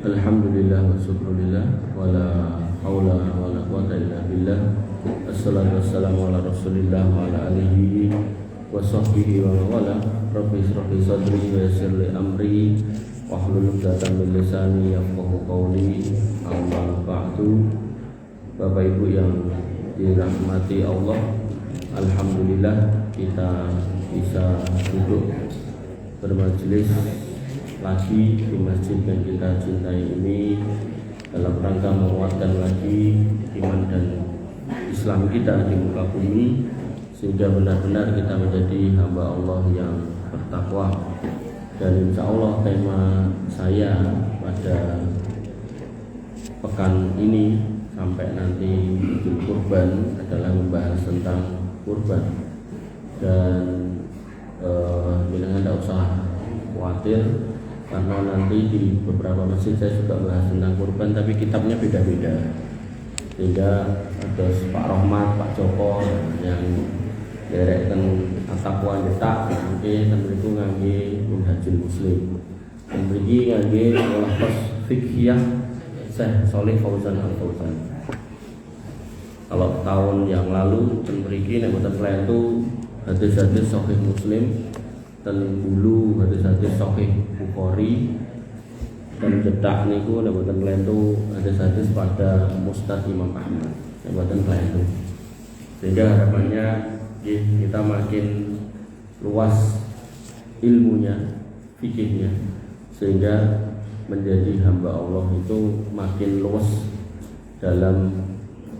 Alhamdulillah wa syukurillah wala haula wala quwata illa billah. Assalatu wassalamu ala rasulillah wa ala alihi wa sahbihi wa wala. Rabbi israh li sadri wa yassir li amri wahlul 'uqdatam min lisani yafqahu qawli. Amma ba'du. Bapak Ibu yang dirahmati Allah, alhamdulillah kita bisa duduk bermajelis lagi di masjid yang kita cintai ini dalam rangka menguatkan lagi iman dan Islam kita di muka bumi, sehingga benar-benar kita menjadi hamba Allah yang bertakwa. Dan insya Allah tema saya pada pekan ini sampai nanti Idul Kurban adalah membahas tentang kurban. Dan jangan tidak usah khawatir, karena nanti di beberapa masjid saya juga bahas tentang kurban, tapi kitabnya beda-beda. Sehingga ada Pak Rahmat, Pak Joko yang direkkan At-Taqwa Detak, mungkin itu ngangge Minhajul Muslim. Dan beri ngangge Mulahqas Fiqhiyah Syekh Shalih Fauzan Al-Fauzan. Kalau tahun yang lalu beri nek boten itu hadis-hadis Sahih Muslim, dan dulu hadis-hadis Sahih Bukhari, dan cedak niku nek boten klentu hadis-hadis pada Musnad Imam Ahmad nek boten klentu. Sehingga harapannya kita makin luas ilmunya, fikihnya, sehingga menjadi hamba Allah itu makin luas dalam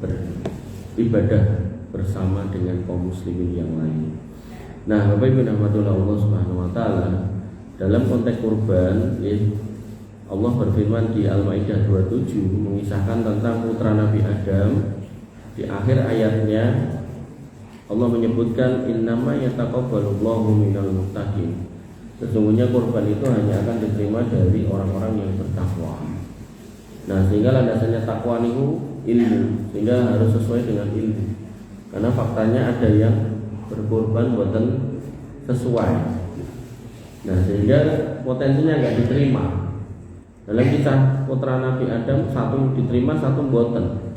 beribadah bersama dengan kaum muslimin yang lain. Nah, Bapak Ibu rahmatullah Allah Subhanahu wa taala, dalam konteks kurban, Allah berfirman di Al-Maidah 27 mengisahkan tentang putra Nabi Adam. Di akhir ayatnya Allah menyebutkan innama yataqabbalullahu minal muttaqin. Sesungguhnya kurban itu hanya akan diterima dari orang-orang yang bertakwa. Nah, sehingga landasannya takwa itu ilmu, sehingga harus sesuai dengan ilmu. Karena faktanya ada yang berkorban buatan sesuai. Nah, sehingga potensinya nggak diterima. Dalam kisah putra Nabi Adam, satu diterima, satu buatan.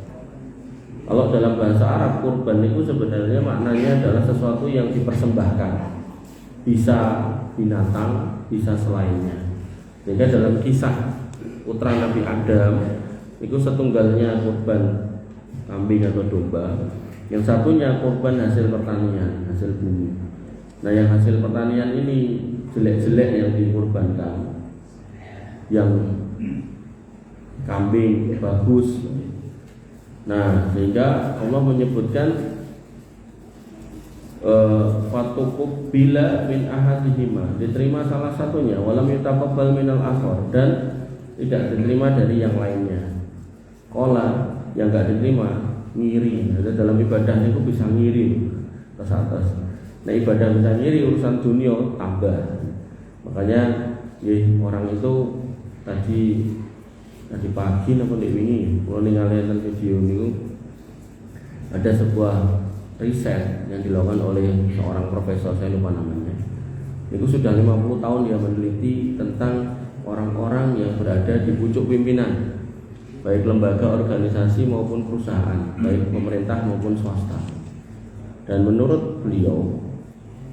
Kalau dalam bahasa Arab, kurban itu sebenarnya maknanya adalah sesuatu yang dipersembahkan. Bisa binatang, bisa selainnya. Sehingga dalam kisah putra Nabi Adam itu setunggalnya kurban kambing atau domba, yang satunya kurban hasil pertanian, hasil bumi. Nah, yang hasil pertanian ini jelek-jelek yang dikurbankan, yang kambing bagus. Nah, sehingga Allah menyebutkan fatukub bila min ahadihima, diterima salah satunya, walam yutaqabbal minal akhar, dan tidak diterima dari yang lainnya. Kola, yang enggak diterima ngiri. Ada dalam ibadah itu bisa ngiri ke atas. Nah, ibadah bisa ngiri, urusan dunia tambah. Makanya orang itu tadi pagi napa nek wingi kula ningali video niku, ada sebuah riset yang dilakukan oleh seorang profesor, saya lupa namanya. Itu sudah 50 tahun dia meneliti tentang orang-orang yang berada di pucuk pimpinan, baik lembaga organisasi maupun perusahaan, baik pemerintah maupun swasta. Dan menurut beliau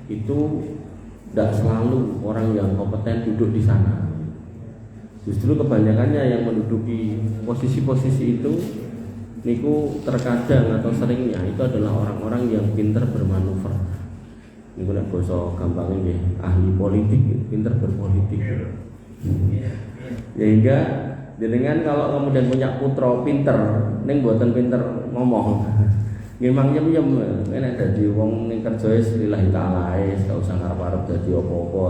itu tidak selalu orang yang kompeten duduk di sana. Justru kebanyakannya yang menduduki posisi-posisi itu niku terkadang atau seringnya itu adalah orang-orang yang pintar bermanuver. Niku nek basa gampangnya ahli politik, pintar berpolitik. Sehingga dengan kalau kemudian punya putra pinter, ning mboten pinter ngomong, memang nyem-nyem, enak dadi wong ning kerja lillahi ta'ala ae, gak usah ngarep-arep dadi apa-apa.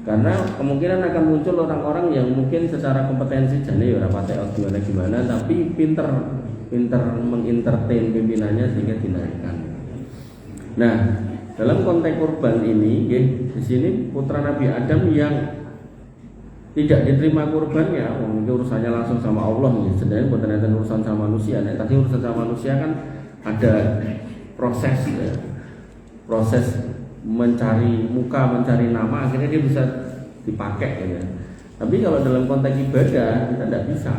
Karena kemungkinan akan muncul orang-orang yang mungkin secara kompetensi jane ya ora patek gimana-gimana, tapi pinter mengentertain pimpinannya sehingga dinaikkan. Nah, dalam konteks kurban ini, di sini putra Nabi Adam yang tidak diterima kurbannya, itu urusannya langsung sama Allah. Sebenarnya bukan ada urusan sama manusia. Nah, tadi urusan sama manusia kan ada proses, proses mencari muka, mencari nama, akhirnya dia bisa dipakai ya. Tapi kalau dalam konteks ibadah kita tidak bisa.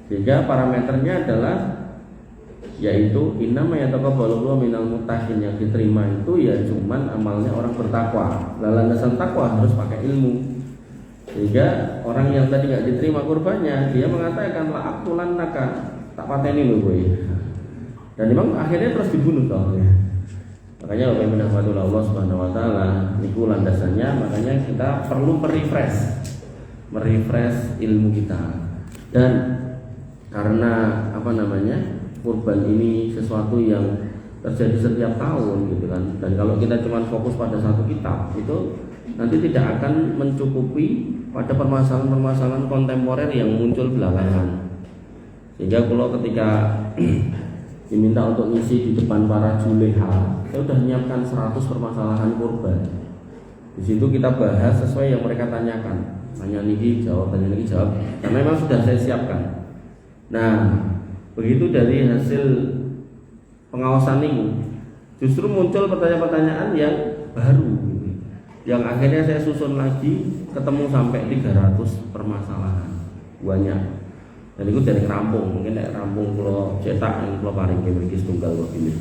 Sehingga parameternya adalah yaitu innama yataqabbalullahu minal muttaqin, yang diterima itu ya cuman amalnya orang bertakwa. Landasan takwa harus pakai ilmu. Sehingga orang yang tadi nggak diterima kurbannya, dia mengatakan la aqtulan naka, tak pateni lho kowe. Dan memang akhirnya terus dibunuh toh. Makanya Bapak Ibu rahmatullah Allah Subhanahu wa taala niku landasannya, makanya kita perlu merefresh ilmu kita. Dan karena kurban ini sesuatu yang terjadi setiap tahun gitu kan. Dan kalau kita cuma fokus pada satu kitab, itu nanti tidak akan mencukupi pada permasalahan-permasalahan kontemporer yang muncul belakangan. Sehingga kalau ketika diminta untuk ngisi di depan para juleha, saya sudah menyiapkan 100 permasalahan kurban. Di situ kita bahas sesuai yang mereka tanyakan. Tanya niki jawab, tanya niki jawab. Karena memang sudah saya siapkan. Nah, begitu dari hasil pengawasan ini, justru muncul pertanyaan-pertanyaan yang baru, yang akhirnya saya susun lagi, ketemu sampai 300 permasalahan banyak. Dan itu dari rampung, mungkin dari rampung kalau cetak yang kalau paling memiliki tunggal kok ini.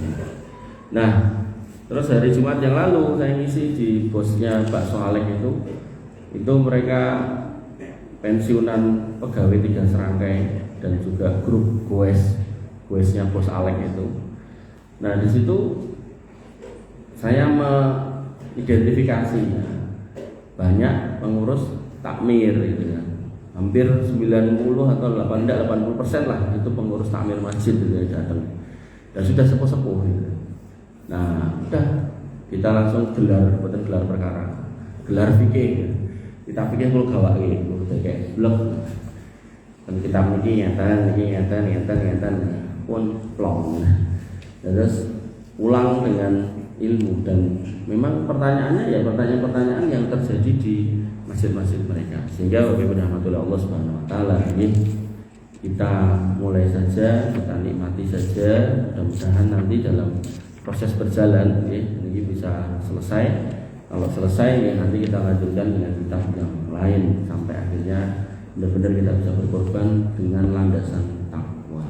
Nah, terus hari Jumat yang lalu saya ngisi di bosnya Pak Soalek itu mereka pensiunan pegawai 3 serangkai dan juga grup goesnya Bos Alek itu. Nah, di situ saya mengidentifikasi banyak pengurus takmir gitu ya. Hampir 90 atau 80% lah itu pengurus takmir masjid gitu ya datang. Dan sudah sepuh-sepuh gitu. Nah, udah kita langsung gelar perkara. Gelar fikih. Gitu. Kita pikir kalau gawak gitu, kayak blok. Dan kita nyatan pun plong. Terus ulang dengan ilmu, dan memang pertanyaannya ya pertanyaan-pertanyaan yang terjadi di masjid-masjid mereka. Sehingga Bapak Ibu rahmatullah Allah Subhanahu wa taala, ini kita mulai saja, kita nikmati saja, mudah-mudahan nanti dalam proses berjalan ya, ini bisa selesai. Kalau selesai ya nanti kita lanjutkan dengan kitab yang lain sampai akhirnya benar-benar kita bisa berkorban dengan landasan takwa.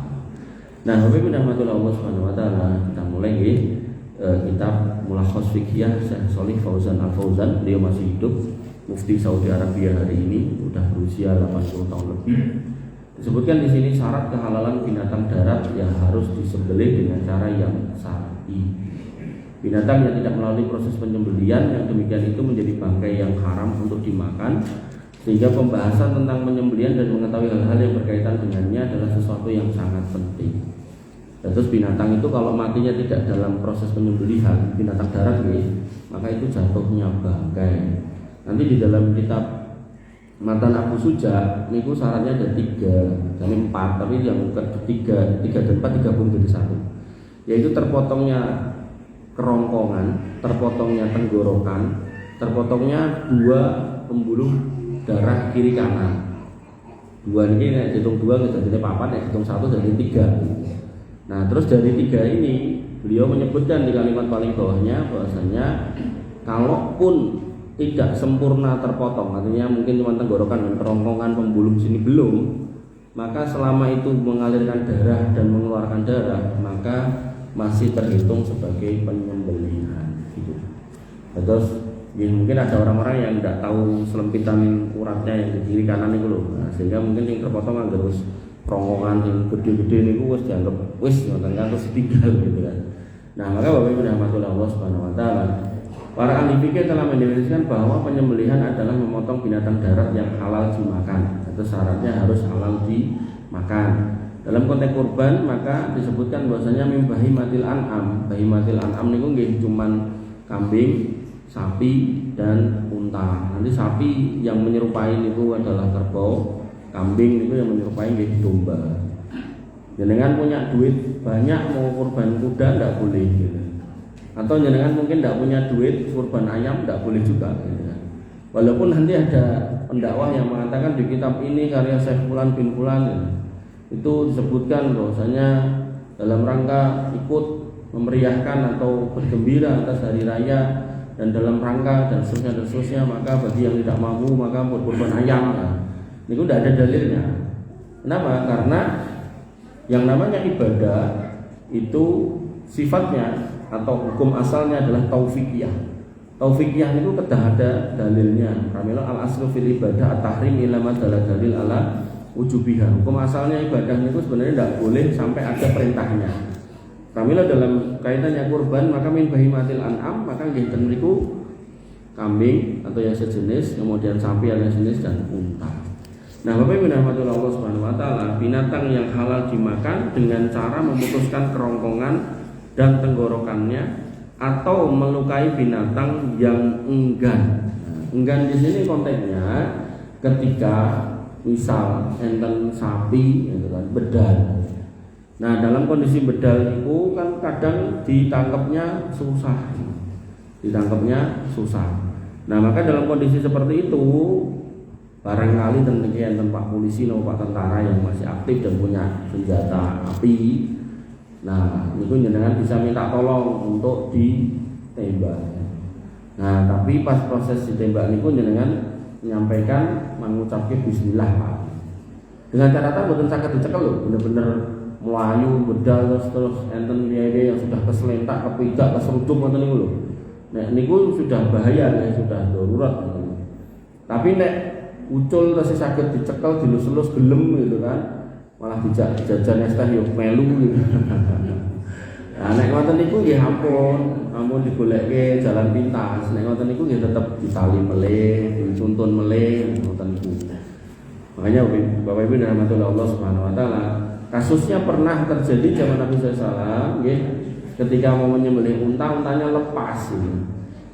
Nah, Bapak Ibu rahmatullah Allah Subhanahu wa taala, kita mulai kitab Mulakhas Fiqhiyah Syekh Shalih Fauzan Al-Fauzan. Beliau masih hidup, mufti Saudi Arabia hari ini, sudah berusia 80 tahun lebih. Disebutkan di sini syarat kehalalan binatang darat yang harus disembelih dengan cara yang syar'i. Binatang yang tidak melalui proses penyembelihan yang demikian itu menjadi bangkai yang haram untuk dimakan. Sehingga pembahasan tentang penyembelihan dan mengetahui hal-hal yang berkaitan dengannya adalah sesuatu yang sangat penting. Dan terus binatang itu kalau matinya tidak dalam proses penyembelihan, binatang darat maka itu jatuhnya bangkai. Nanti di dalam kitab Matan Abu Suja niku syaratnya ada 3, jadi 4, tapi yang ketiga 3 dan 4 digabung jadi 1. Yaitu terpotongnya kerongkongan, terpotongnya tenggorokan, terpotongnya 2 pembuluh darah kiri kanan. 2 ini nek hitung 2 jadi 4, nek hitung 1 jadi 3. Nah, terus dari 3 ini beliau menyebutkan di kalimat paling bawahnya bahwasanya kalaupun tidak sempurna terpotong, artinya mungkin cuma tenggorokan dan kerongkongan pembuluh sini belum, maka selama itu mengalirkan darah dan mengeluarkan darah, maka masih terhitung sebagai penyembelihan gitu. Terus ya, mungkin ada orang-orang yang tidak tahu selempitan uratnya yang di kiri kanan itu loh. Nah, sehingga mungkin yang terpotong agak terus kerongkongan yang gede-gede niku wis dianggap wis ngoten kan terus tinggal gitu kan. Nah, maka Bapak Ibu rahmatullah Allah Subhanahu wa taala, para ahli fikih telah mendefinisikan bahwa penyembelihan adalah memotong binatang darat yang halal dimakan. Itu syaratnya harus halal dimakan. Dalam konteks kurban maka disebutkan bahwasanya min bahimatil an'am. Bahimatil an'am niku nggih cuman kambing, sapi dan unta. Nanti sapi yang menyerupai niku adalah kerbau, kambing niku yang menyerupai nggih domba. Jenengan punya duit banyak mau kurban kuda ndak boleh gitu. Atau jenengan mungkin tidak punya duit kurban ayam, tidak boleh juga gitu. Walaupun nanti ada pendakwah yang mengatakan di kitab ini karya Syekh Fulan bin Fulan gitu, itu disebutkan bahwasanya dalam rangka ikut memeriahkan atau bergembira atas hari raya dan dalam rangka dan seterusnya, maka bagi yang tidak mampu maka buat kurban ayam. Ini udah ada dalilnya. Kenapa? Karena yang namanya ibadah itu sifatnya atau hukum asalnya adalah taufikiyah. Taufikiyah itu kedah ada dalilnya. Kamila al aslu fil ibadah at-tahrim ila ma dalil ala wujubiha. Hukum asalnya ibadah itu sebenarnya tidak boleh sampai ada perintahnya. Kamila dalam kaitannya kurban, maka min bahimatil an'am, maka nggih ten mriku kambing atau yang sejenis, kemudian sapi yang sejenis dan unta. Nah, Bapak Ibu rahmatullah Allah Subhanahu wa taala, binatang yang halal dimakan dengan cara memutuskan kerongkongan dan tenggorokannya atau melukai binatang yang enggan. Enggan di sini konteksnya ketika misal enten sapi gitu kan, bedal. Nah, dalam kondisi bedal itu kan kadang ditangkapnya susah. Nah, maka dalam kondisi seperti itu barangkali tentang Pak polisi atau Pak tentara yang masih aktif dan punya senjata api, nah itu jenengan bisa minta tolong untuk ditembak. Nah, tapi pas proses ditembak niku jenengan menyampaikan mengucapkan bismillah Pak. Dengan catatan boten saged dicekel lho, bener-bener melayu bedal terus enten liya yang sudah keselentak, kepijak, keseruduk ngoten niku lho. Nek niku sudah bahaya, sudah darurat. Tapi nek ucul terus saged dicekel, dilus-lus gelem gitu kan. Malah dijak jajan es teh yo melu gitu. Nah, nek ngoten niku nggih ampun digolekke jalan pintas. Nek ngoten niku nggih tetep ditali melih, dituntun melih ngoten niku. Makanya Bapak Ibu rahmatullah Allah Subhanahu wa taala, kasusnya pernah terjadi zaman Nabi SAW, ketika mau menyembelih untanya lepas.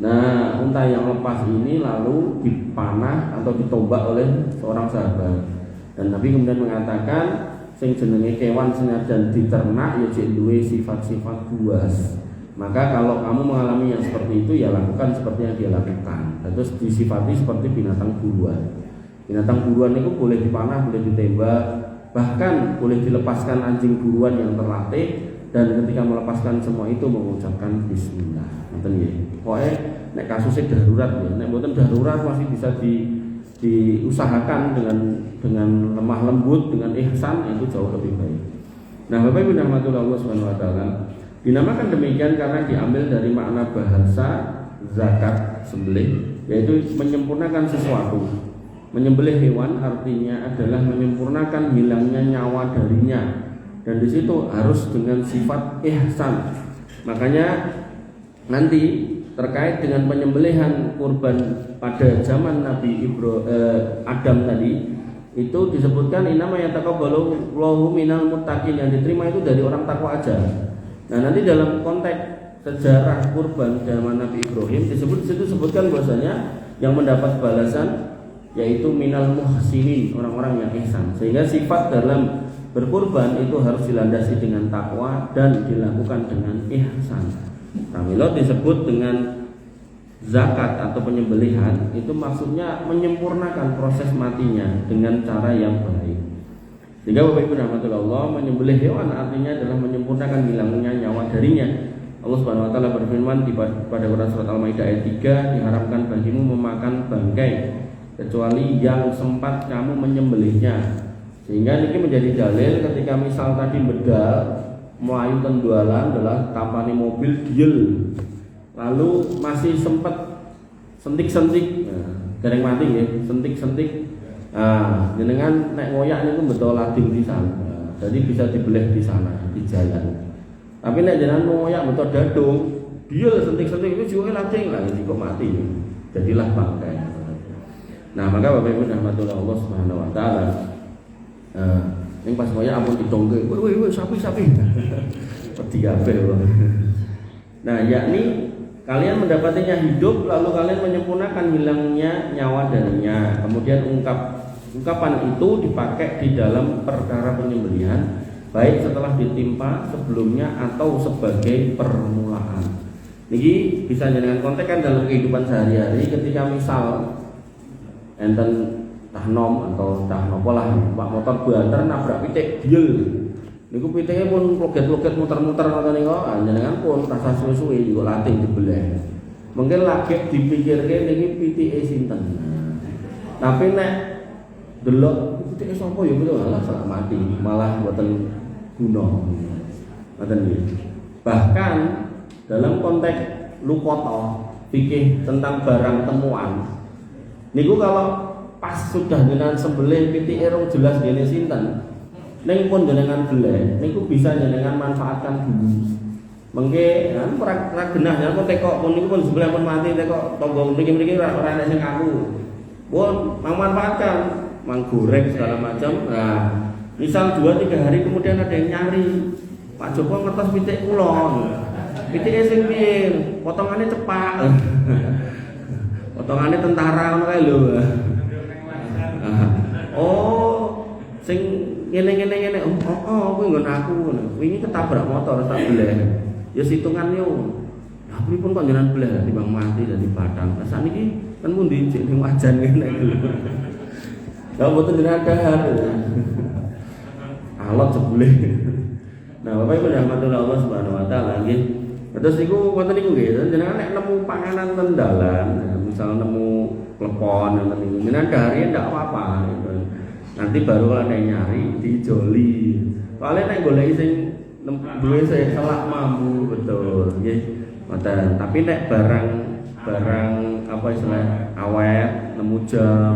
Nah, unta yang lepas ini lalu dipanah atau ditombak oleh seorang sahabat. Dan Nabi kemudian mengatakan, sing jenenge kewan senajan diternak ya jek duwe sifat-sifat buas. Maka kalau kamu mengalami yang seperti itu, ya lakukan seperti yang dia lakukan. Terus disifati seperti binatang buruan. Binatang buruan itu boleh dipanah, boleh ditembak, bahkan boleh dilepaskan anjing buruan yang terlatih, dan ketika melepaskan semua itu mengucapkan bismillah. Ngoten nggih. Pokoke nek kasusnya darurat ya, nek mboten darurat masih bisa diusahakan dengan lemah lembut, dengan ihsan, itu jauh lebih baik. Nah, Bapak Ibu rahmatullah Allah Subhanahu wa taala, dinamakan demikian karena diambil dari makna bahasa zakat sembelih, yaitu menyempurnakan sesuatu. Menyembelih hewan artinya adalah menyempurnakan hilangnya nyawa darinya. Dan di situ harus dengan sifat ihsan. Makanya nanti terkait dengan penyembelihan kurban pada zaman Nabi Adam tadi, itu disebutkan inama yataqabbalu Allahu minal muttaqin, yang diterima itu dari orang takwa aja. Nah, nanti dalam konteks sejarah kurban zaman Nabi Ibrahim di situ sebutkan bahwasanya yang mendapat balasan yaitu minal muhsinin, orang-orang yang ihsan. Sehingga sifat dalam berkurban itu harus dilandasi dengan takwa dan dilakukan dengan ihsan. Kamilo disebut dengan zakat atau penyembelihan, itu maksudnya menyempurnakan proses matinya dengan cara yang baik. Sehingga Bapak Ibu rahmatullah Allah, menyembelih hewan artinya adalah menyempurnakan hilangnya nyawa darinya. Allah Subhanahu wa taala berfirman pada Quran surat Al-Maidah ayat 3, diharamkan bagimu memakan bangkai kecuali yang sempat kamu menyembelihnya. Sehingga ini menjadi dalil ketika misal tadi bedal melayu tendualan adalah tampani mobil diel, lalu masih sempat sentik-sentik, dereng mati ya, sentik-sentik. Nah, jenengan nek ngoyak itu betul lading di sana, jadi bisa dibeleh di sana di jalan. Tapi nek jenengan ngoyak betul dadung, diel sentik-sentik itu juga lading lah, jadi kok mati, jadilah bangkai. Nah, maka Bapak Ibu rahmatullah Allah Subhanahu wa taala, yang pas ngoyak ampun ditongke, woi sapi. Peti kabeh. Nah, yakni kalian mendapatinya hidup lalu kalian menyempurnakan hilangnya nyawa darinya. Kemudian ungkapan itu dipakai di dalam perkara penyembelihan, baik setelah ditimpa sebelumnya atau sebagai permulaan. Niki bisa dengan kontekskan dalam kehidupan sehari-hari ketika misal enten tah nom atau tah nopo lah Pak motor banter nabrak pitik diel. Niku pitike pun loget-loget muter-muter ngoten niku, jenengan pun rasa suwe-suwe juga latih dibeleh. Mungkin lagi dipikirke niki pitike sinten. Tapi nek delok pitike sapa ya betul lah salah mati, malah mboten guna. Ngoten nggih. Bahkan dalam konteks lukoto fikih tentang barang temuan niku kalau pas sudah jenengan sembelih pitike rong jelas dene sinten ning pun jenengan beleh niku bisa jenengan manfaatkan dulu. Mengke kan ora genah kok tekok pun niku pun sebelah pun mati tekok tonggo mriki-mriki ora ana sing ngaku. Pun memanfaatkan menggoreng segala macam. Nah, misal 2-3 hari kemudian ada yang nyari, Pak Joko ngertos pitik kula. Pitike sing piye? Potongane cepak. Potongane tentara ngono kae lho. Oh, sing ngene-ngene kuwi nggon aku ngono. Wingi ketabrak motor tak beleh. Ya hitungan yo. Lah pripun kok jenengan beleh timbang mati dadi batang. Lah sakniki kan pundi jek ning wajan ngene iki lho. Lah mboten jenengan dahar. Alot jebule. Nah, Bapak Ibu rahmatullah Allah Subhanahu wa taala nggih. Terus niku wonten niku nggih, jenengan nek nemu panganan ten dalan, misal nemu klepon ngoten niku, jenengan dahari ndak apa-apa gitu. Nanti baru ada yang nyari dijoli. Soalnya nek goleki sing duwe saya salah mampu betul nggih. Ngoten. Tapi nek barang apa istilah awet nemu jam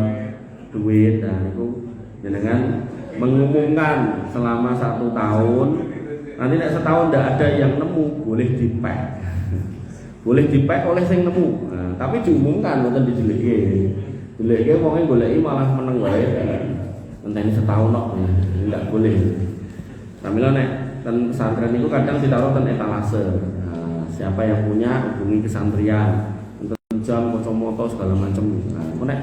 duit nah niku jenengan mengumumkan selama 1 tahun. Nanti nek setahun tidak ada yang nemu boleh dipek. Boleh dipek oleh sing nemu. Nah, tapi diumumkan mboten dijeleke. Jeleke wonge goleki malah meneng wae. Enteni setahun kok. Enggak boleh. Sambil nek ten pesantren itu kadang ditaruh ten etalase. Nah, siapa yang punya hubungi kesantrian. Untuk jam kacamata segala macam. Nah, nek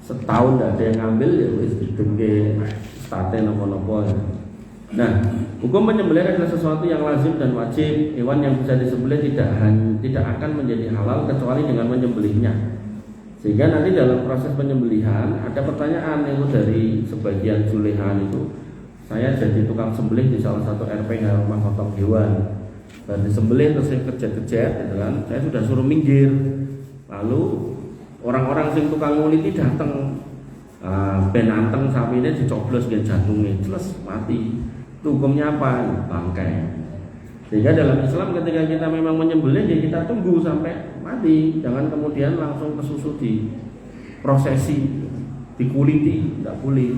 setahun tidak ada yang ngambil ya wis didengke state napa-napa. Nah, hukum penyembelihan adalah sesuatu yang lazim dan wajib. Hewan yang bisa disembelih tidak akan menjadi halal kecuali dengan menyembelihnya. Sehingga nanti dalam proses penyembelihan ada pertanyaan itu dari sebagian julehan itu. Saya jadi tukang sembelih di salah satu RPH rumah potong hewan. Dan disembelih terus saya kejet-kejet gitu kan. Saya sudah suruh minggir. Lalu orang-orang sing tukang nguliti datang. Ben anteng sapine dicoblos nggih jantunge, jelas mati. Itu hukumnya apa? Bangkai. Sehingga dalam Islam ketika kita memang menyembelih ya kita tunggu sampai mati, jangan kemudian langsung kesusu di prosesi, dikuliti, tidak boleh.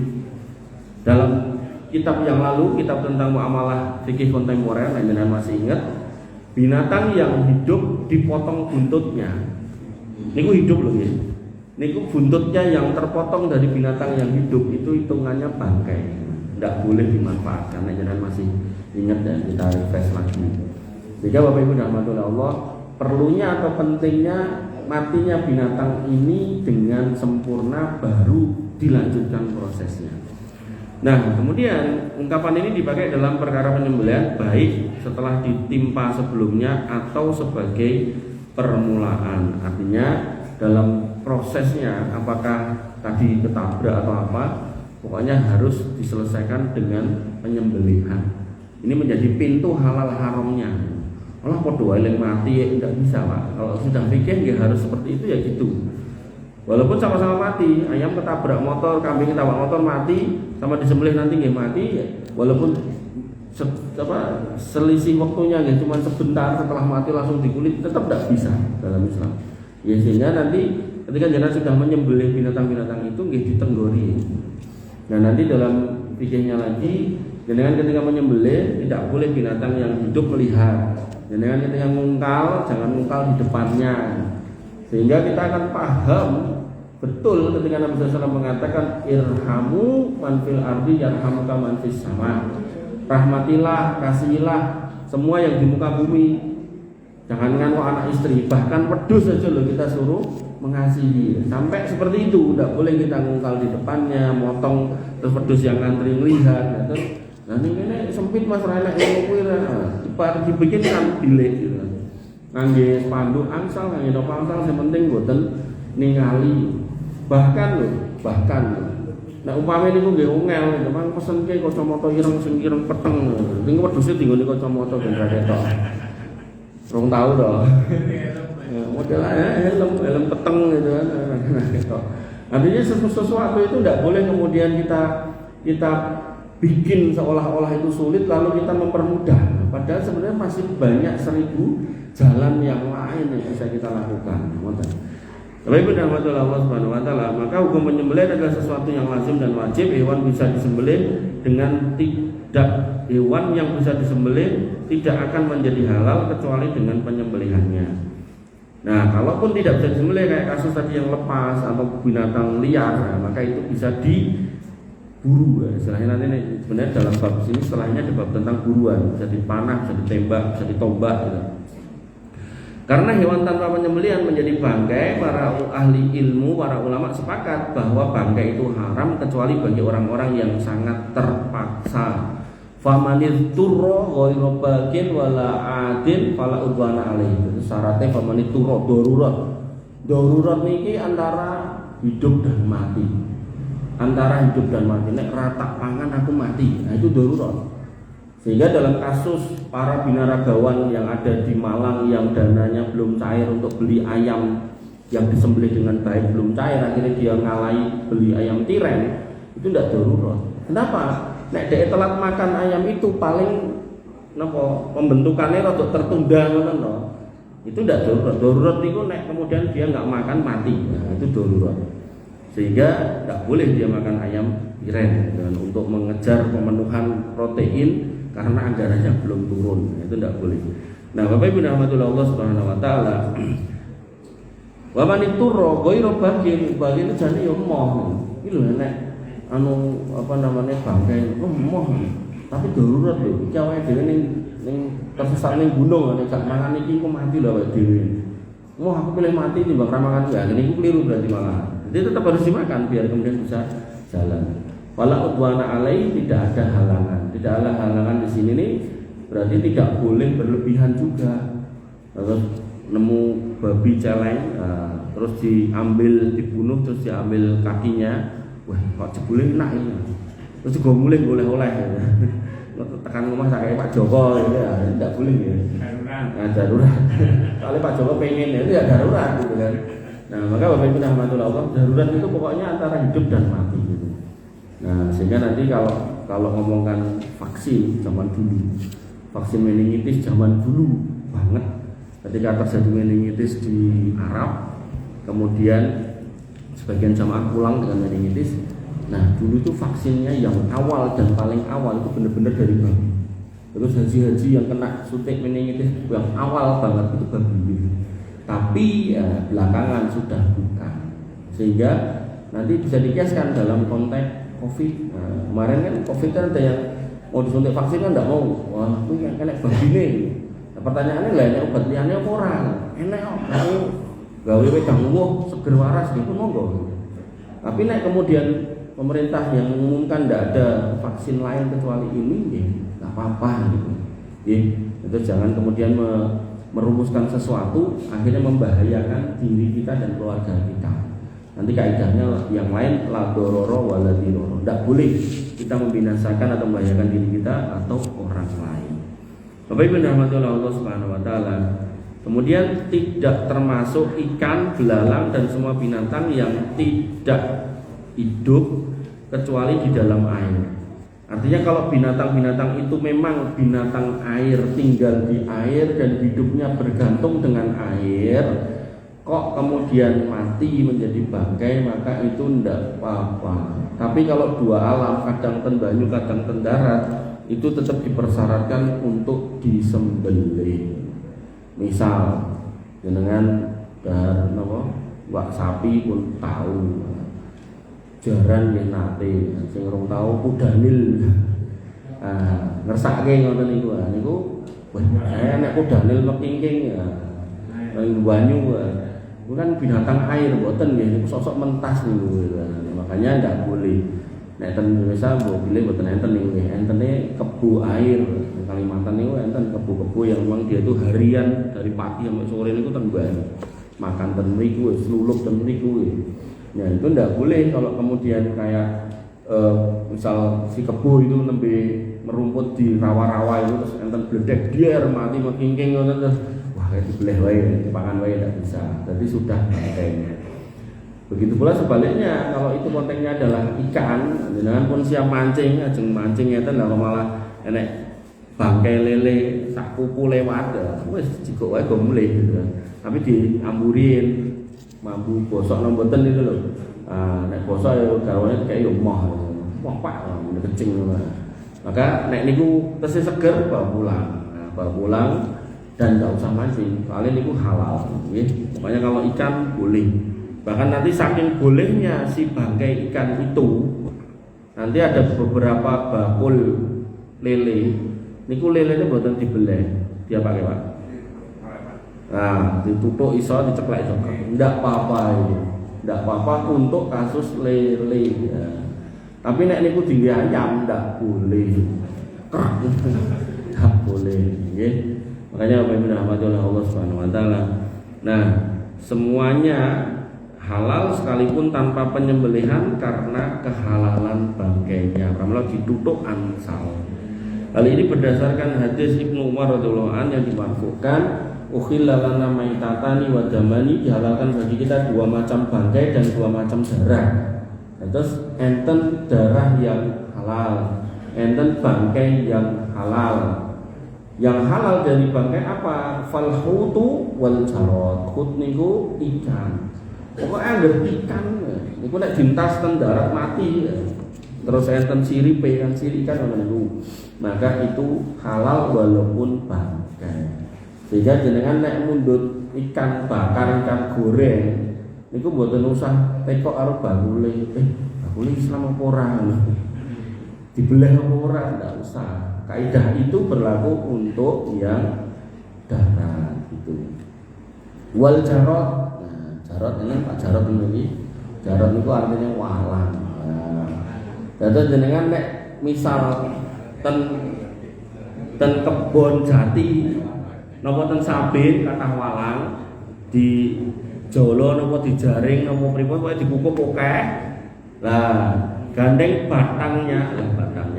Dalam kitab yang lalu, kitab tentang muamalah fikih kontemporer, yang masih ingat, binatang yang hidup dipotong buntutnya. Niku hidup loh ya. Niku buntutnya yang terpotong dari binatang yang hidup itu hitungannya bangkai, tidak boleh dimanfaatkan. Jangan masih ingat dan kita refresh lagi. Jika Bapak Ibu rahmatullah Allah, perlunya atau pentingnya matinya binatang ini dengan sempurna baru dilanjutkan prosesnya. Nah, kemudian ungkapan ini dipakai dalam perkara penyembelihan baik setelah ditimpa sebelumnya atau sebagai permulaan. Artinya dalam prosesnya apakah tadi ketabrak atau apa, pokoknya harus diselesaikan dengan penyembelihan. Ini menjadi pintu halal haramnya. Allah podo eling mati ya tidak bisa Pak. Kalau sudah pikir ya harus seperti itu ya gitu. Walaupun sama-sama mati, ayam ketabrak motor, kambing ketabrak motor mati, sama disembelih nanti nggih mati ya. Walaupun selisih waktunya nggih cuma sebentar setelah mati langsung dikulit, tetap tidak bisa dalam Islam. Ya sehingga nanti ketika jenengan sudah menyembelih binatang-binatang itu nggih ditenggori. Nah, nanti dalam fikihnya lagi, jenengan ketika menyembelih tidak boleh binatang yang hidup melihat. Jenengan ketika ngungkal jangan ngungkal di depannya. Sehingga kita akan paham betul ketika Nabi SAW mengatakan irhamu man fil ardi yarhamuka man fis sama. Rahmatilah, kasihilah semua yang di muka bumi. Jangan kok anak istri, bahkan wedhus saja loh kita suruh mengasihi. Sampai seperti itu, tidak boleh kita ngungkal di depannya, motong terus wedhus yang ngantri ngelihat. Nah ini sempit mas rana yang kuwi dibikin kan bilik gitu. Ngangge spanduk angsal, ngangge nopo angsal, yang penting mboten ningali. Bahkan nah umpama niku nggih ungel, memang pesenke kacamata ireng sing ireng peteng. Ning wedhuse dinggone kacamata ben ra ketok. Rong tahu toh. Modelnya helm peteng gitu kan. Artinya sesuatu itu tidak boleh kemudian kita bikin seolah-olah itu sulit lalu kita mempermudah. Padahal sebenarnya masih banyak 1000 jalan yang lain yang bisa kita lakukan. Tapi pada Allah Subhanahu wa taala, maka hukum penyembelihan adalah sesuatu yang lazim dan wajib. Hewan bisa disembelih dengan hewan yang bisa disembelih tidak akan menjadi halal kecuali dengan penyembelihannya. Nah, kalaupun tidak bisa disembelih kayak kasus tadi yang lepas atau binatang liar, maka itu bisa diburu. Istilahnya nanti sebenarnya dalam bab sini setelahnya ada bab tentang buruan, bisa dipanah, bisa ditembak, bisa ditombak gitu. Karena hewan tanpa penyembelihan menjadi bangkai, para ahli ilmu, para ulama sepakat bahwa bangkai itu haram kecuali bagi orang-orang yang sangat terpaksa. Famanit turro ghairu bagin wala adin fala udwana alaihi. Itu syaratnya famanit turro darurat. Darurat niki antara hidup dan mati. Antara hidup dan mati. Nek rata pangan aku mati. Nah itu darurat. Sehingga dalam kasus para binaragawan yang ada di Malang yang dananya belum cair untuk beli ayam yang disembelih dengan baik belum cair, akhirnya dia ngalahi beli ayam tiren, itu tidak darurat. Kenapa? Nek dia telat makan ayam itu paling pembentukannya rada tertunda ngono. Itu tidak darurat. Darurat itu nek kemudian dia nggak makan mati. Nah, itu darurat. Sehingga tidak boleh dia makan ayam tiren dan untuk mengejar pemenuhan protein karena anggarannya belum turun, itu tidak boleh. Nah, Bapak Ibu rahmatullah Allah Subhanahu wa taala. Wa man iturra ghairu bagin itu jane yo moh. Iki lho nek bangkai moh. Tapi darurat lho. Iki awake dhewe ning tersesat ning gunung nek gak mangan iki ku mati lho awake dhewe. Moh aku pilih mati timbang ra mangan ya. Ini ku keliru berarti malah. Jadi tetap harus dimakan biar kemudian bisa jalan. Wala udwana alai, tidak ada halangan. Tidak ada halangan di sini nih berarti tidak boleh berlebihan juga. Terus nemu babi celeng, terus diambil, dibunuh, terus diambil kakinya. Wah, kok jebule enak ini. Terus juga mulai oleh-oleh. Tekan rumah saya Pak Joko ya, tidak boleh ya. Darurat. Kalau Pak Joko pengen ya, itu ya darurat gitu kan. Nah, maka Bapak Ibu rahmatullah Allah, darurat itu pokoknya antara hidup dan mati gitu. Nah, sehingga nanti kalau ngomongkan vaksin zaman dulu, vaksin meningitis zaman dulu banget, ketika terjadi meningitis di Arab, kemudian sebagian jamaah pulang dengan meningitis. Nah, dulu itu vaksinnya yang awal dan paling awal itu benar-benar dari babi. Terus haji-haji yang kena suntik meningitis yang awal banget itu babi. Tapi belakangan sudah bukan, sehingga nanti bisa dikiaskan dalam konteks COVID. Nah, kemarin kan COVID kan ada yang mau disuntik vaksin kan tidak mau. Wah, itu yang kena begini. Nah, pertanyaannya lah, ini obat liannya apa orang? Enak kok. Kamu gawe wedang wuh seger waras gitu monggo. Tapi nek kemudian pemerintah yang mengumumkan tidak ada vaksin lain kecuali ini, ya nggak apa-apa gitu. Itu jangan kemudian merumuskan sesuatu akhirnya membahayakan diri kita dan keluarga kita. Nanti kaidahnya yang lain la dororo wala diroro. Tidak boleh kita membinasakan atau membahayakan diri kita atau orang lain. Bapak Ibu rahmatullah Allah Subhanahu wa taala. Kemudian tidak termasuk ikan, belalang dan semua binatang yang tidak hidup kecuali di dalam air. Artinya kalau binatang-binatang itu memang binatang air, tinggal di air dan hidupnya bergantung dengan air, kok kemudian mati menjadi bangkai, maka itu tidak apa-apa. Tapi kalau dua alam, kadang ten banyu, kadang ten darat, itu tetap dipersyaratkan untuk disembelih. Misal dengan dahar wak sapi pun tahu, jaran yen nate, sing ora tahu kudanil. Ngersake ngoten niku. Niku nek kudanil mekingking ya. Ning banyu bukan binatang air mboten nggih, sosok mentas niku. Makanya ndak boleh. Nek ten Indonesia boleh mboten enten niku nggih. Entene kebo air. Kalimantan niku enten kebo-kebo yang memang dia itu harian dari pagi sampai sore niku ten banyu. Makan ten mriku wis lulup ten mriku. Ya itu ndak boleh kalau kemudian kayak misal si kebo itu nembe merumput di rawa-rawa itu terus enten bledek dier mati mekingking ngoten terus wah dibelah wae, dipangan wae tidak bisa. Jadi sudah bangkainya. Begitu pula sebaliknya, kalau itu konteksnya adalah ikan, jenengan pun siap mancing, ajeng mancing ngeten lha malah enek bangkai lele sak pupu lewat, wis jikok wae go mulih gitu kan. Tapi diamburin, mampu bosok nang mboten itu lho. Nek bosok ya garwane kayak yo moh pak, udah kencing ngono. Maka nek niku tesih seger bawa pulang. Bawa pulang dan tidak usah mancing, soalnya niku halal. Makanya kalau ikan boleh. Bahkan nanti saking bolehnya si bangkai ikan itu, nanti ada beberapa bakul lele. Niku lelenya buatan dibelah, dia pakai pak. Nah, ditutup iso, diceklek iso. Tidak apa-apa itu, tidak apa-apa untuk kasus lele. Ya. Tapi nek niku tinggi ayam tidak boleh. Tak boleh, okay? Makanya apa yang dirahmati oleh Allah Subhanahu Wa Taala. Nah, semuanya halal sekalipun tanpa penyembelihan karena kehalalan bangkainya. Pramila ditutup ansal. Hal ini berdasarkan hadis Ibnu Umar radhiyallahu anhu yang dimarfukan, "Ukhilla lana maitatani wa damani", dihalalkan bagi kita dua macam bangkai dan dua macam darah. Terus enten darah yang halal, enten bangkai yang halal. Yang halal dari bangkai apa? Falhutu wal jarot. Hut niku ikan. Pokoknya anggar ikan niku nek dintas ten darat mati. Terus enten siripe kan siri ikan ngono niku. Maka itu halal walaupun bangkai. Sehingga jenengan nek mundhut ikan bakar, ikan goreng niku mboten usah tekok karo bakule. Bakule Islam apa ora? Dibelah apa ora? Enggak usah. Kaidah itu berlaku untuk yang darat itu. Wal jarot. Nah, jarot ini Pak Jarot ini. Jarot itu artinya walang. Nah, jenengan nek misal ten kebon jati napa ten sabit kathah walang di jolo napa dijaring napa pripun pokoke dikukup akeh. Lah, gandeng batangnya,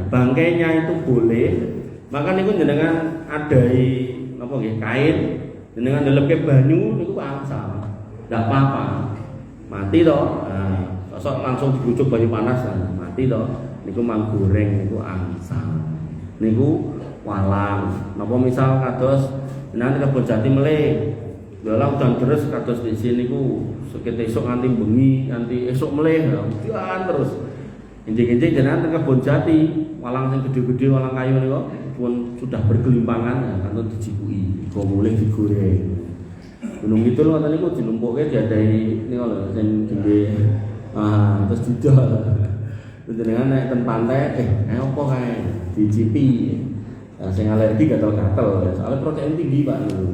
bangkainya itu boleh. Maka niku jenengan adai napa nggih kain, jenengan ndelepke banyu niku angsal. Enggak apa-apa. Mati toh. Nah, kosok langsung dibujuk banyu panas mati toh. Niku mang goreng niku angsal. Niku walang. Napa misal kados jenengan kebon jati meleh. Lha udan deres kados di sini niku sekete esuk nganti bengi, nganti esuk meleh udan terus. Injing-injing jenengan teng kebon jati, walang sing gede-gede walang kayu niku pun sudah bergelimpangan kanthi dijipuki, kok mulih digoreng. Gunung itu lho ngoten niku dilumpukke diadahi niku lho sing tinggi terus didol. Jenengan nek ten pantai opo kae dicipi. Nah, sing alergi gatel-gatel, soalnya protein tinggi Pak niku.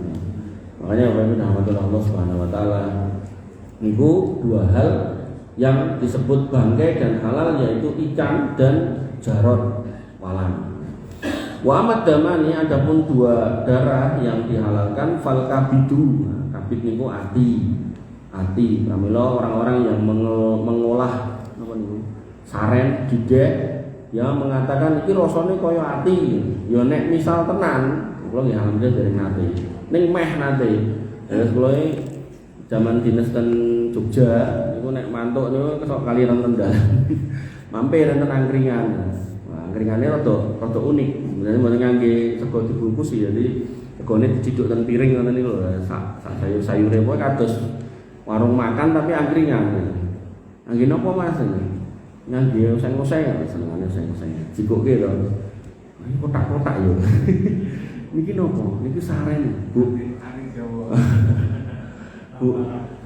Makanya Allah Subhanahu Wa Taala niku dua hal yang disebut bangkai dan halal yaitu ikan dan jarot walang. Wa amad damani adapun dua darah yang dihalalkan fal kabidu. Kabid niku ati. Pramila orang-orang yang mengolah apa niku? Saren, gidek yang mengatakan iki rasane kaya ati. Ya nek misal tenan, kula nggih alhamdulillah dereng nate. Ning meh nate. Terus kula zaman dinas ten Jogja niku nek mantuk niku kesok kali nonton dalan. Mampir nonton angkringan. Nah, angkringane rada unik. Sebenarnya mboten ngangge sego dibungkus ya, jadi segone diciduk ten piring ngoten niku lho. Sak sayur-sayure pokoke kados warung makan tapi angkringan. Angge napa Mas? Ngangge oseng-oseng, senengane oseng-oseng. Jikoke to. Ini kotak-kotak yo. Niki nopo? Niki saren, Bu. Bu,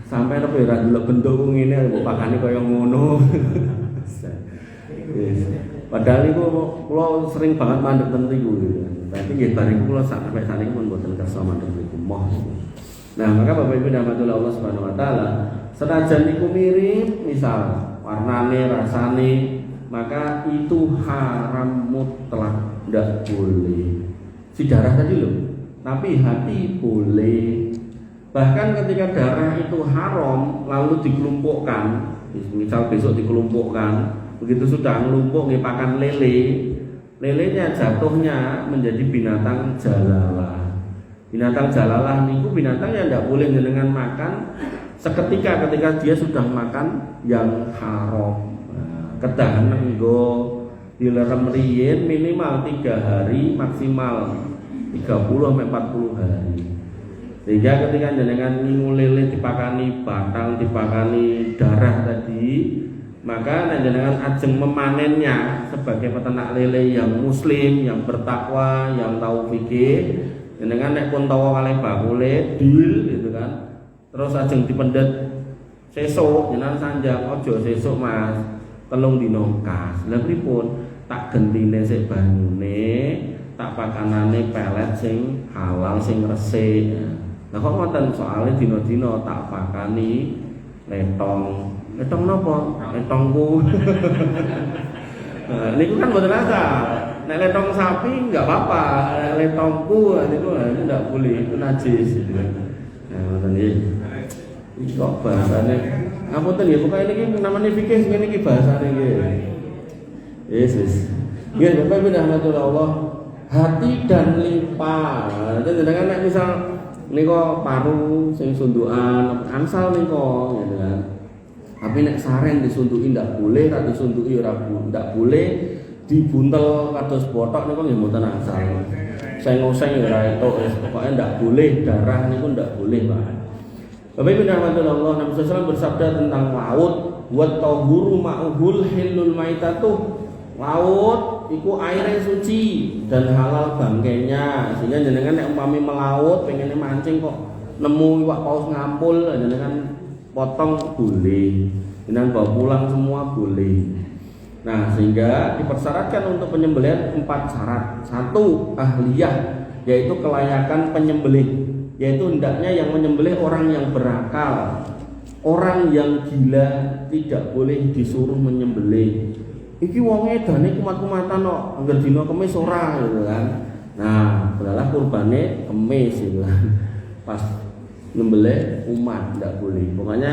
sampai tapi ora delok bentuk ngene mbok pakane kaya ngono. Padahal niku kula sering banget mandeg ten niku. Tapi nggih bareng kula sampai saniki pun mboten kersa mandeg niku moh. Nah, maka Bapak Ibu rahmatullah Allah Subhanahu Wa Taala, senajan niku mirip misal warnane, rasane, maka itu haram mutlak, tidak boleh. Si darah tadi loh, tapi hati boleh. Bahkan ketika darah itu haram lalu dikelompokkan, misal besok dikelompokkan, begitu sudah ngelumpuk ngepakan lele, lelenya jatuhnya menjadi binatang jalalah. Binatang jalalah niku binatang yang tidak boleh jenengan makan seketika ketika dia sudah makan yang haram. Kedah nggo dilerem riyin minimal 3 hari, maksimal 30 sampai 40 hari. Sehingga ketika jenengan ngingu lele dipakani batang, dipakani darah tadi, maka jenengan ajeng memanennya sebagai peternak lele yang muslim, yang bertakwa, yang tahu fikih, jenengan nek pun tawa kalih bakule deal gitu kan. Terus ajeng dipendet sesuk jenengan sanjang, ojo sesuk Mas, 3 dina kas. Lha pripun? Tak gentine sik banyune, tak pakanane pelet sing halal sing resik. Lah kok ngoten soalnya dina-dina tak pakani letong. Letong napa? Letongku. Nah, niku kan mboten asal. Nek letong sapi enggak apa-apa, letongku niku enggak boleh, itu najis gitu. Nah, ngoten iki. Iki kok bahasane ngapunten ya, pokoke niki namanya fikih ngene iki bahasane nggih. Yesus. Nggih, Bapak Ibu rahmatullah Allah, hati dan limpa. Jenengan nek misal nika paru sing sundukan angsal nika gitu kan. Tapi nek sareng disuntuki ndak boleh, ra disuntuki ora boleh, dibuntel kados botok niku nggih mboten angsal. Seng-oseng ya ora entuk, pokoke ndak boleh, darah niku ndak boleh, Pak. Bapak Ibu rahmatullah Allah, Nabi sallallahu alaihi wasallam bersabda tentang laut, wa tahuru ma'uhul hilul maitatuh. Laut iku airnya suci dan halal bangkainya. Sehingga jenengan nek umpami melaut pengen mancing kok nemu iwak paus ngampul, jenengan potong boleh, jenengan bawa pulang semua boleh. Nah, sehingga dipersyaratkan untuk penyembelihan 4 syarat. 1, ahliyah, yaitu kelayakan penyembelih, yaitu hendaknya yang menyembelih orang yang berakal. Orang yang gila tidak boleh disuruh menyembelih. Iki wonge edane kumat-kumatan kok, angger dina kemis ora gitu kan. Nah, belalah kurbane kemis gitu kan. Pas nyembelih umat enggak boleh. Pokoknya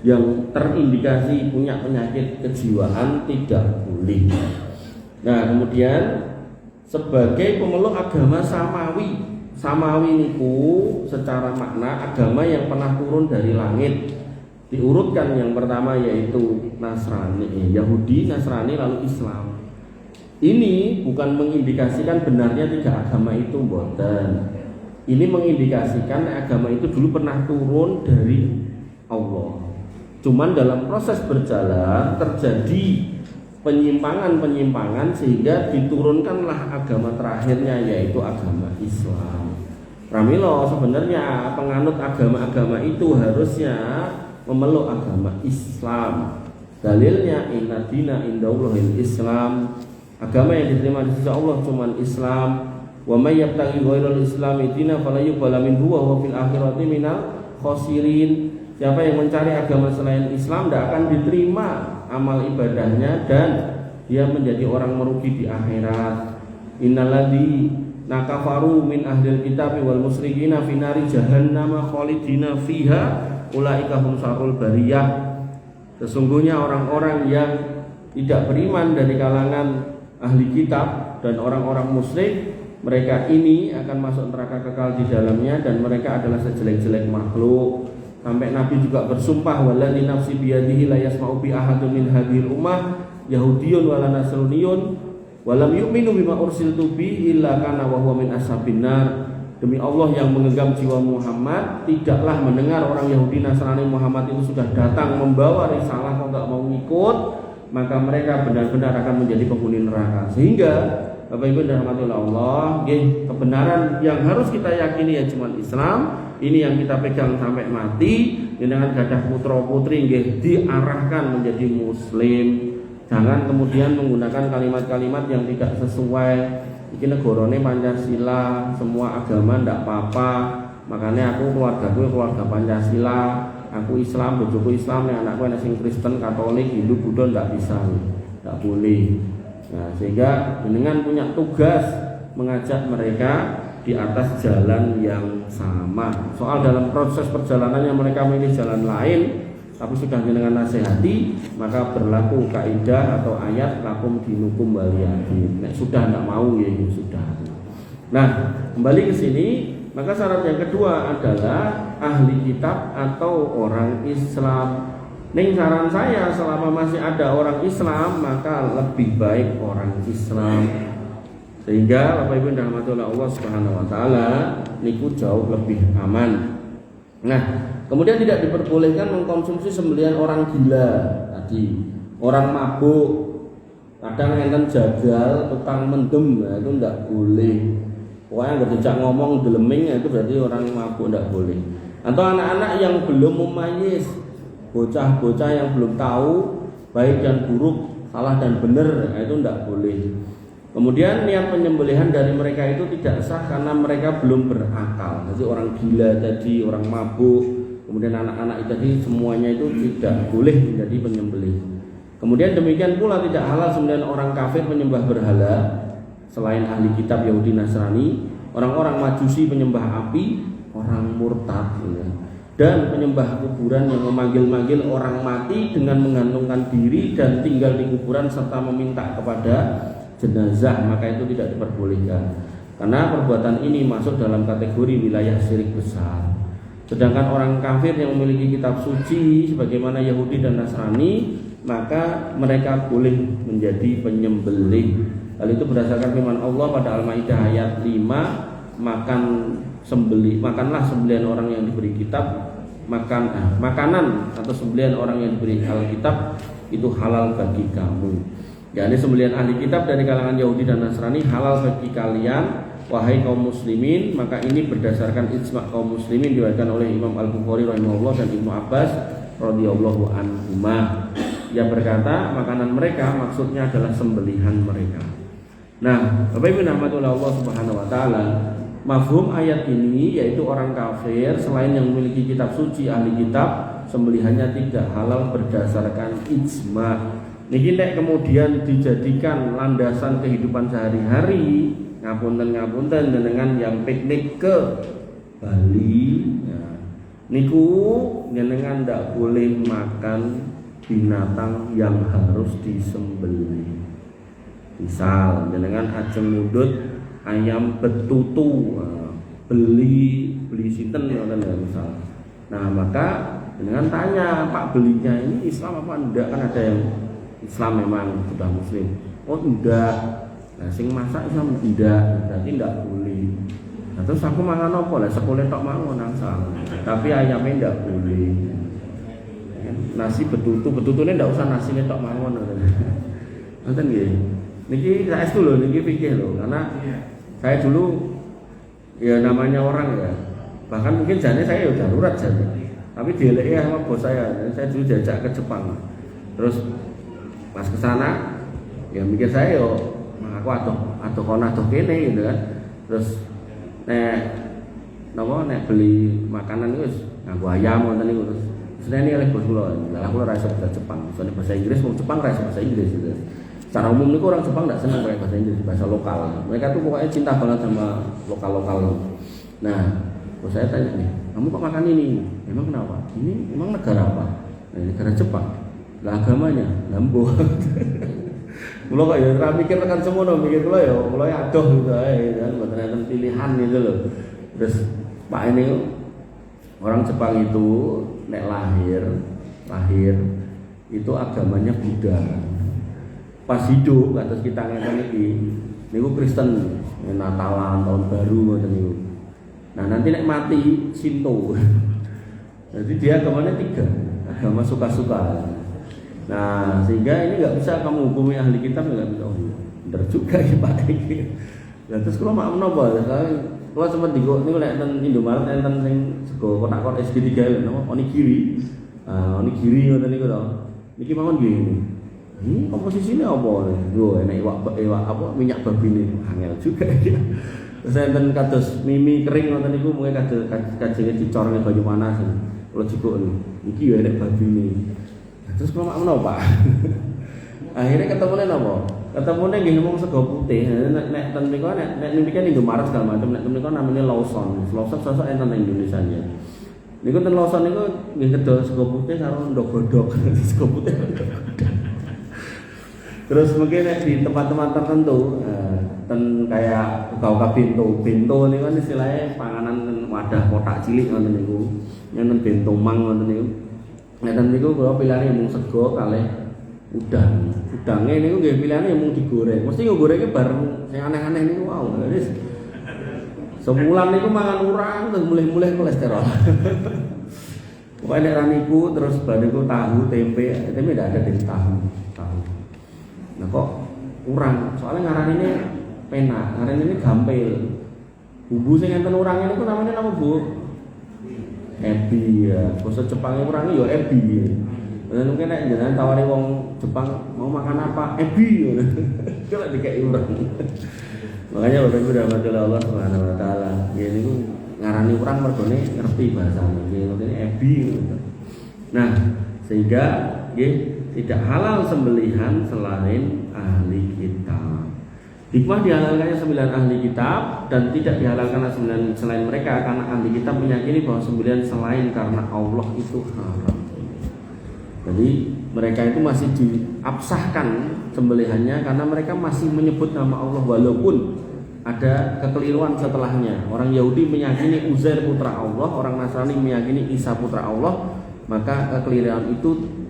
yang terindikasi punya penyakit kejiwaan tidak boleh. Nah, kemudian sebagai pemeluk agama samawi. Samawi niku secara makna agama yang pernah turun dari langit. Diurutkan yang pertama yaitu Nasrani, Yahudi, Nasrani, lalu Islam. Ini bukan mengindikasikan benarnya 3 agama itu, mboten. Ini mengindikasikan agama itu dulu pernah turun dari Allah. Cuman dalam proses berjalan terjadi penyimpangan-penyimpangan sehingga diturunkanlah agama terakhirnya yaitu agama Islam. Pramila sebenarnya penganut agama-agama itu harusnya memeluk agama Islam. Dalilnya inna dina indallahil Islam. Agama yang diterima di sisi Allah cuma Islam. Wa may yabtaghi ghairal islami dina fala yuqbala minhu wa huwa fil akhirati minal khasirin. Siapa yang mencari agama selain Islam tidak akan diterima amal ibadahnya dan dia menjadi orang merugi di akhirat. Innalladzi nakafaru min ahlil kitabi wal musyrikina fi nari jahannam khalidina fiha ulaika hum syarrul bariyah. Sesungguhnya orang-orang yang tidak beriman dari kalangan ahli kitab dan orang-orang musyrik, mereka ini akan masuk neraka kekal di dalamnya dan mereka adalah sejelek-jelek makhluk. Sampai Nabi juga bersumpah, wallazi nafsi biyadihi la yasma'u bi ahadun min hadhil ummah yahudiyyun wala nasraniyyun wa lam yu'minu bima ursiltu bi illa kana wa huwa min ashabin nar. Demi Allah yang menggenggam jiwa Muhammad, tidaklah mendengar orang Yahudi Nasrani Muhammad itu sudah datang membawa risalah kok enggak mau ngikut, maka mereka benar-benar akan menjadi penghuni neraka. Sehingga Bapak Ibu dan rahmatullah Allah, kebenaran yang harus kita yakini ya cuma Islam. Ini yang kita pegang sampai mati. Dengan gadah putra putri diarahkan menjadi Muslim. Jangan kemudian menggunakan kalimat-kalimat yang tidak sesuai. Iki negarane Pancasila, semua agama ndak apa-apa. Makanya aku keluargaku keluarga Pancasila, aku Islam, bojoku Islam, yang anakku ana sing Kristen, Katolik, Hindu, Buddha ndak bisa. Ndak boleh. Nah, sehingga dengan punya tugas mengajak mereka di atas jalan yang sama. Soal dalam proses perjalanannya mereka memilih jalan lain, tapi sudah dengan nasihati, maka berlaku kaidah atau ayat lakum dinukum waliyadin. Nek sudah tidak mau ya sudah. Nah, kembali ke sini, Maka syarat yang kedua adalah ahli kitab atau orang Islam. Ning saran saya, selama masih ada orang Islam maka lebih baik orang Islam. Sehingga Bapak Ibu rahmatullah Allah Subhanahu wa taala niku jauh lebih aman. Nah, kemudian tidak diperbolehkan mengkonsumsi sembelihan orang gila tadi, orang mabuk, kadang enten jagal, tukang mendem, nah, itu tidak boleh. Pokoknya nggak dijak ngomong deleming, itu berarti orang mabuk, tidak boleh. Atau anak-anak yang belum mumayyiz, bocah-bocah yang belum tahu baik dan buruk, salah dan benar, itu tidak boleh. Kemudian niat penyembelihan dari mereka itu tidak sah karena mereka belum berakal. Jadi orang gila tadi, orang mabuk, kemudian anak-anak tadi semuanya itu tidak boleh menjadi penyembelih. Kemudian demikian pula tidak halal sembelihan orang kafir menyembah berhala selain ahli kitab Yahudi Nasrani, orang-orang Majusi penyembah api, orang murtad ya. Dan penyembah kuburan yang memanggil-manggil orang mati dengan menggantungkan diri dan tinggal di kuburan serta meminta kepada jenazah, maka itu tidak diperbolehkan karena perbuatan ini masuk dalam kategori wilayah syirik besar. Sedangkan orang kafir yang memiliki kitab suci sebagaimana Yahudi dan Nasrani, maka mereka boleh menjadi penyembelih. Hal itu berdasarkan firman Allah pada Al-Maidah ayat 5, makanlah sembelihan orang yang diberi kitab, makanan atau sembelihan orang yang diberi Alkitab itu halal bagi kamu. Yakni sembelihan ahli kitab dari kalangan Yahudi dan Nasrani halal bagi kalian wahai kaum muslimin. Maka ini berdasarkan ijma' kaum muslimin diriwayatkan oleh Imam Al-Bukhari rahimahullah dan Ibnu Abbas radhiyallahu anhuma. Yang berkata makanan mereka maksudnya adalah sembelihan mereka. Nah, Bapak Ibu rahmatullah Allah Subhanahu wa taala, mafhum ayat ini yaitu orang kafir selain yang memiliki kitab suci ahli kitab sembelihannya tidak halal berdasarkan ijma'. Niki nek kemudian dijadikan landasan kehidupan sehari-hari, ngapunten jenengan yang piknik ke Bali, ya. Niku jenengan ndak boleh makan binatang yang harus disembelih. Misal jenengan ajeng ngudut ayam betutu, beli sinten ngoten ya misal. Nah, maka jenengan tanya, Pak belinya ini Islam apa enggak? Kan ada yang Islam memang sudah muslim. Oh enggak. Nah sing masak Islam enggak, berarti enggak boleh. Nah, terus aku mangan apa lah? Sekolah tok mangan angsal. Tapi ayamnya enggak boleh. Nasi betutune enggak usah nasi tok mangan. Ngoten nggih. Niki saestu lho, niki pikir lho, karena saya dulu ya namanya orang ya. Bahkan mungkin jane saya ya darurat jane. Tapi dieleki sama bos saya dulu diajak ke Jepang. Terus pas ke sana ya mikir saya yo aku atuh kono atuh kene gitu kan. Terus nek beli makanan wis nganggo ayam ngoten niku terus seneni oleh bos kula. Lah kula ra iso bahasa Jepang. Soale bahasa Inggris wong Jepang ra iso bahasa Inggris gitu. Secara umum niku orang Jepang enggak seneng pakai bahasa Inggris, bahasa lokal. Mereka tuh pokoknya cinta banget sama lokal-lokal. Nah, bos saya tanya nih, kamu kok makan ini? Emang kenapa? Ini emang negara apa? Nah, negara Jepang. Lah agamanya lambo. Mula kok ya ora mikir tekan semono, mikir kula ya kula ya adoh gitu ae kan mboten enten pilihan gitu loh. Terus Pak ini orang Jepang itu nek lahir itu agamanya Buddha. Pas hidup atas kita ngeten iki niku Kristen, Natalan, tahun baru ngoten niku. Nah, nanti nek mati Shinto. Jadi dia agamanya 3, agama suka-suka. Nah, sehingga ini nggak bisa kamu hukumi ahli kitab, nggak bisa. Oh, bener juga ya Pak. Nah, terus kalau mau menapa? Kalau sempat di ini kalau enten Indomaret enten sing sego kotak-kotak SG3 lho, onigiri. Onigiri ngoten niku to. Niki mawon nggih. Ini komposisinya apa? Lho, enak iwak apa minyak babi ini angel juga. Terus enten kados mimi kering ngoten niku mungkin kajenge dicorne banyu panas. Kalau jukuk niki ya enak babi ini. Terus kalau mak menapa? Akhirnya ketemunya napa? Ketemunya nggih ngomong sego putih. Nek ten niku nek niku Indomaret segala macam, nek niku namanya Lawson. Lawson sosok enten ing Indonesia ya. Niku ten Lawson niku nggih kedol sego putih karo ndok godhog. Sego putih. Terus mungkin di tempat-tempat tertentu ten kayak uga-uga bento. Bento niku kan istilahnya panganan wadah kotak cilik ngoten niku. Nenten bento mang ngoten niku. Nenten niku kula pilihane mung sego kalih udang. Udange niku nggih pilihane mung digoreng. Mesti ngorenge bareng sing aneh-aneh niku wae. Wis. Sebulan niku mangan urang terus mulih-mulih kolesterol. Pokoknya nek niku terus bariku tahu tempe ndak ada dari tahu. Nah kok urang, soalnya ngaran ini penak, ngaran ini gampil. Bumbu sing enten urang niku namanya apa, Bu? Ebi ya. Basa Jepange urang ya ebi. Lah mungkin nek jenengan tawari wong Jepang mau makan apa? Ebi. Kok dikek urang. Makanya Bapak Ibu rahmatullah Allah Subhanahu wa taala. Ya niku ngarani urang mergone ngerti bahasane. Nggih, ngene ebi. Nah, sehingga nggih tidak halal sembelihan selain ahli kitab. Hikmah dihalalkannya sembelihan ahli kitab dan tidak dihalalkan sembelihan selain mereka karena ahli kitab meyakini bahwa sembelihan selain karena Allah itu haram. Jadi mereka itu masih diabsahkan sembelihannya karena mereka masih menyebut nama Allah walaupun ada kekeliruan setelahnya. Orang Yahudi meyakini Uzair putra Allah, orang Nasrani meyakini Isa putra Allah, maka kekeliruan itu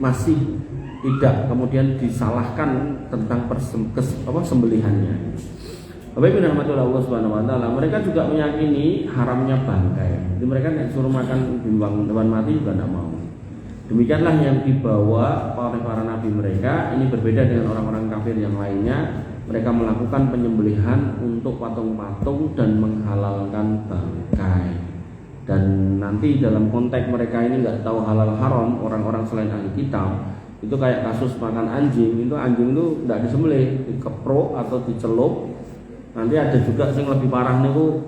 masih tidak kemudian disalahkan tentang sembelihannya. Bapak Ibu rahmatullah Allah Subhanahu wa taala, mereka juga meyakini haramnya bangkai. Jadi mereka nek suruh makan hewan mati juga tidak mau. Demikianlah yang dibawa oleh para nabi mereka. Ini berbeda dengan orang-orang kafir yang lainnya. Mereka melakukan penyembelihan untuk patung-patung dan menghalalkan bangkai. Dan nanti dalam konteks mereka ini nggak tahu halal haram, orang-orang selain ahli kitab itu kayak kasus makan anjing. Itu anjing itu nggak disembelih, dikeprok atau dicelup. Nanti ada juga yang lebih parah niku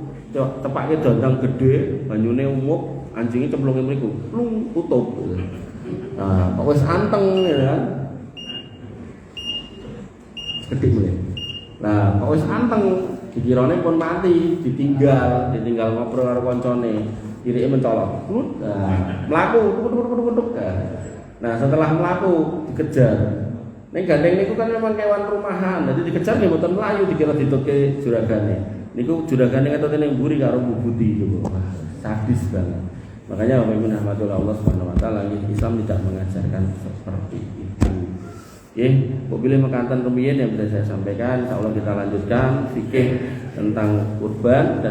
tepake dandang gede, banyune umuk, anjingnya cemplungin mriku, plung tutup. Nah, kok wis anteng ya kan. Gede mulai. Nah, kok wis anteng dikirane pun mati, ditinggal ngobrol karo koncone, irike mencolok. Nah, mlaku kutuk. Nah, setelah mlaku dikejar. Ning gandeng niku kan memang kewan rumahan, jadi dikejar nggih mboten mlayu dikira ditutke juragane. Niku juragane ngetute ning mburi karo bubuti niku. Wah, sadis banget. Makanya Bapak Ibu rahmatullah Allah Subhanahu wa taala, Islam tidak mengajarkan seperti itu. Nggih, kok pilih mekaten rumiyin yang bisa saya sampaikan, insyaallah kita lanjutkan fikih tentang kurban dan